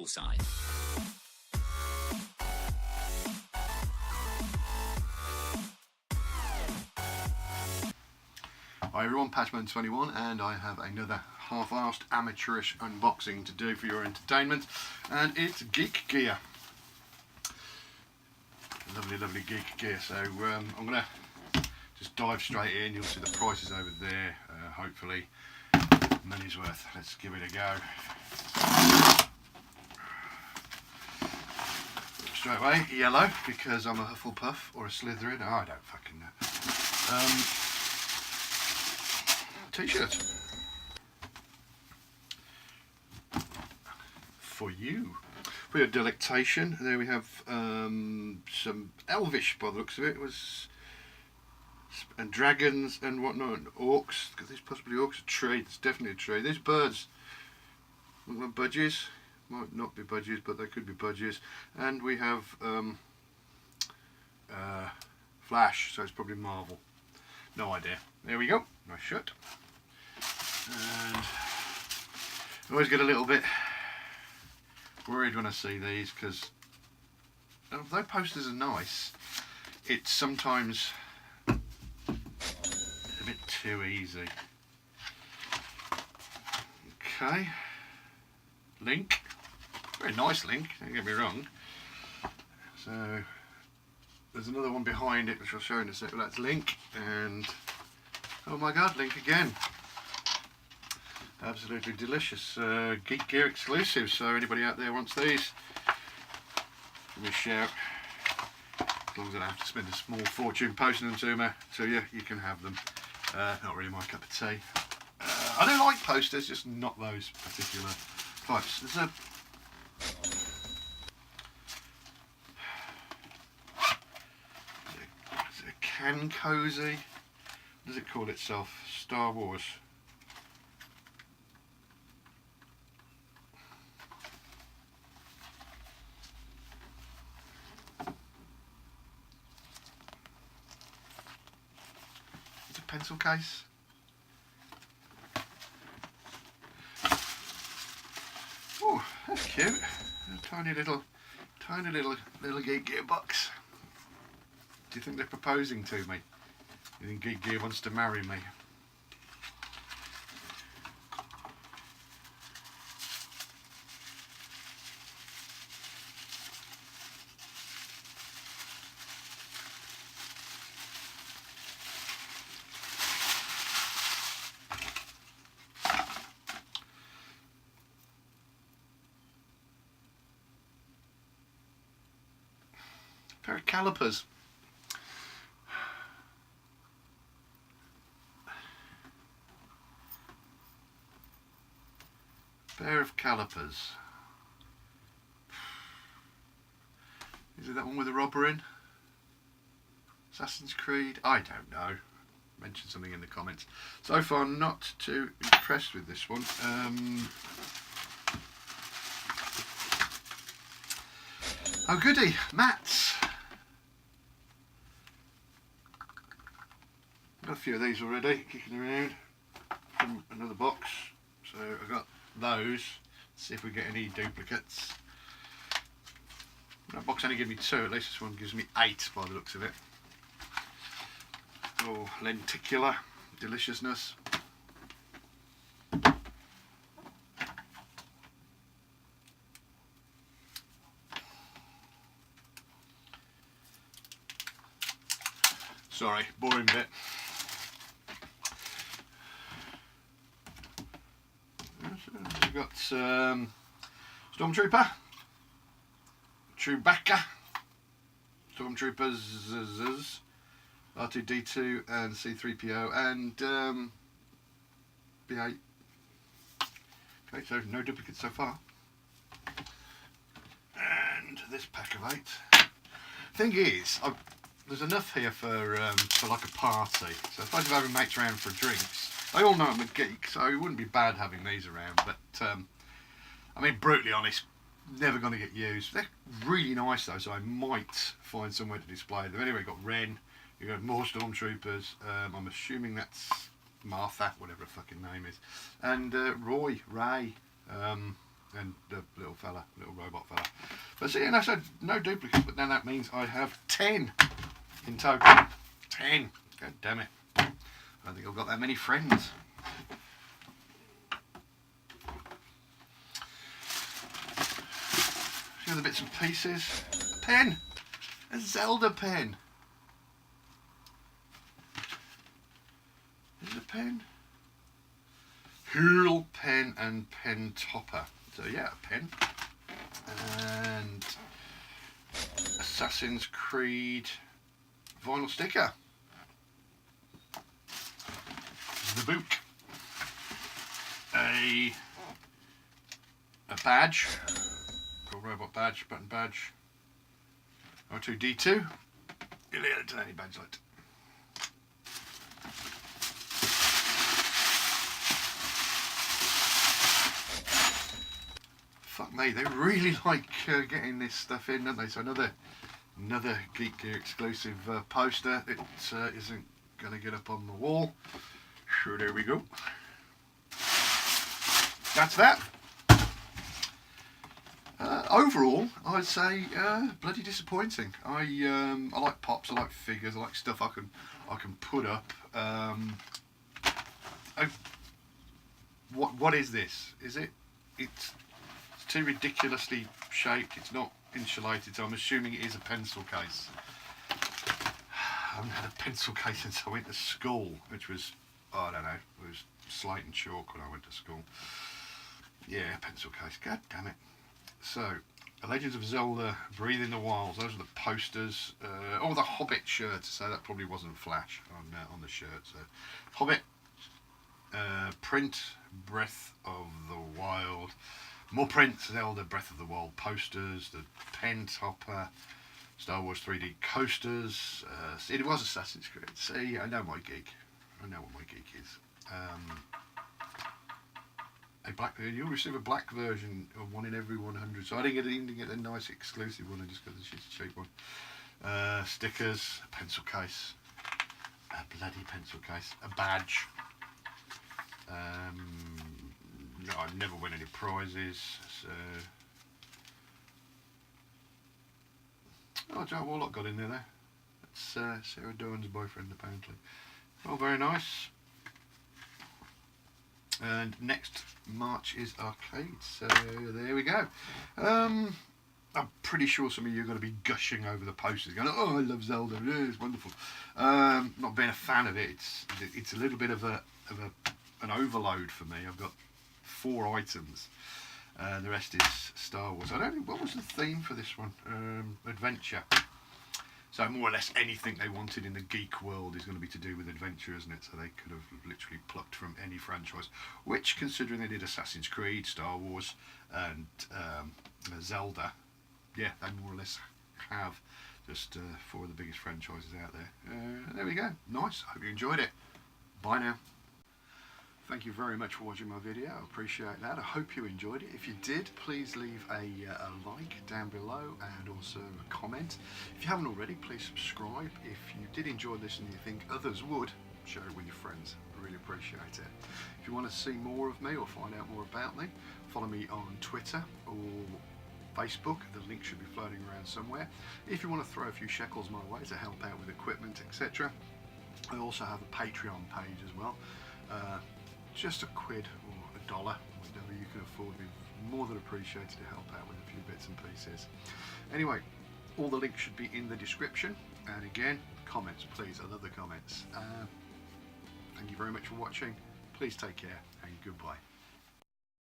bullseye. Hi everyone, Patchman 21, and I have another half-arsed amateurish unboxing to do for your entertainment, and it's Geek Gear. Lovely, lovely Geek Gear. So I'm going to just dive straight in. You'll see the prices over there. Hopefully, money's worth. Let's give it a go. Straight away, yellow, because I'm a Hufflepuff or a Slytherin. Oh, I don't fucking know. T-shirt for you, for your delectation. There we have some elvish, by the looks of it. And dragons and whatnot, and orcs. Because there's possibly orcs. A tree. It's definitely a tree. There's birds. Look like budgies. Might not be budgies, but they could be budgies. And we have Flash. So it's probably Marvel. No idea. There we go. Nice shirt. And I always get a little bit worried when I see these, because although posters are nice, it's sometimes a bit too easy. Okay, Link, very nice Link, don't get me wrong. So there's another one behind it which I'll show in a second. That's Link, and oh my god, Link again. Absolutely delicious. Geek Gear exclusive, so anybody out there wants these, give me a shout. As long as I don't have to spend a small fortune posting them to you, you can have them. Not really my cup of tea. I do like posters, just not those particular types. There's a can cozy. What does it call itself? Star Wars. It's a pencil case. Oh, that's cute. A tiny little Geek Gear box. Do you think they're proposing to me? You think Geek Gear wants to marry me? Pair of calipers. Pair of calipers. Is it that one with the robber in? Assassin's Creed? I don't know. Mention something in the comments. So far, not too impressed with this one. Oh goody, mats. Got a few of these already kicking around from another box, so I got those. Let's see if we get any duplicates. That box only gave me 2, at least this one gives me 8 by the looks of it. Oh, lenticular deliciousness. Sorry, boring bit. We've got Stormtrooper, Chewbacca, Stormtroopers, R2-D2 and C-3PO and B8. Okay, so no duplicates so far. And this pack of 8. Thing is, there's enough here for like a party. So if I was having mates around for drinks, they all know I'm a geek, so it wouldn't be bad having these around. But I mean, brutally honest, never going to get used. They're really nice though, so I might find somewhere to display them. Anyway, got Ren. You've got more Stormtroopers. I'm assuming that's Martha, whatever her fucking name is, and Ray. and the little fella, little robot fella. But see, and I said no duplicates, but then that means I have 10 in total. 10. God damn it. I don't think I've got that many friends. A few other bits and pieces. A pen. A Zelda pen. Is it a pen? Hurl pen and pen topper. So yeah, a pen. And Assassin's Creed vinyl sticker. The book. A badge. A robot badge, button badge. R2D2. Any badge light. Fuck me, they really like getting this stuff in, don't they? So another Geek Gear exclusive poster. It isn't going to get up on the wall. Sure, there we go. That's that. Overall, I'd say bloody disappointing. I like pops, I like figures, I like stuff I can put up. What is this? Is it? It's too ridiculously shaped. It's not insulated, so I'm assuming it is a pencil case. I haven't had a pencil case since I went to school, which was, I don't know, it was slate and chalk when I went to school. Yeah, pencil case. God damn it. So, The Legends of Zelda: Breathe in the Wilds. Those are the posters. Oh, the Hobbit shirt. So that probably wasn't flash on the shirt. So, Hobbit print, Breath of the Wild. More print, Zelda Breath of the Wild posters. The pen topper. Star Wars 3D coasters. It was Assassin's Creed. See, I know my geek. I know what my geek is. You'll receive a black version of one in every 100. So I didn't get a nice exclusive one. I just got the cheap one. Stickers, a pencil case, a bloody pencil case, a badge. No, I never win any prizes. So, Jack Warlock got in there. That's Sarah Dawn's boyfriend, apparently. Oh, very nice. And next March is arcade, so there we go. I'm pretty sure some of you are going to be gushing over the posters, going, "Oh, I love Zelda, it's wonderful." Not being a fan of it, it's a little bit of an overload for me. I've got 4 items. The rest is Star Wars. I don't think, what was the theme for this one? Adventure. So more or less anything they wanted in the geek world is going to be to do with adventure, isn't it? So they could have literally plucked from any franchise, which, considering they did Assassin's Creed, Star Wars, and Zelda, yeah, they more or less have just 4 of the biggest franchises out there. There we go. Nice. I hope you enjoyed it. Bye now. Thank you very much for watching my video. I appreciate that. I hope you enjoyed it. If you did, please leave a like down below and also a comment. If you haven't already, please subscribe. If you did enjoy this and you think others would, share it with your friends. I really appreciate it. If you want to see more of me or find out more about me, follow me on Twitter or Facebook. The link should be floating around somewhere. If you want to throw a few shekels my way to help out with equipment, etc., I also have a Patreon page as well. Just a quid or $1, whatever you can afford, would be more than appreciated to help out with a few bits and pieces. Anyway, all the links should be in the description. And again, comments, please. I love the comments. Thank you very much for watching. Please take care and goodbye.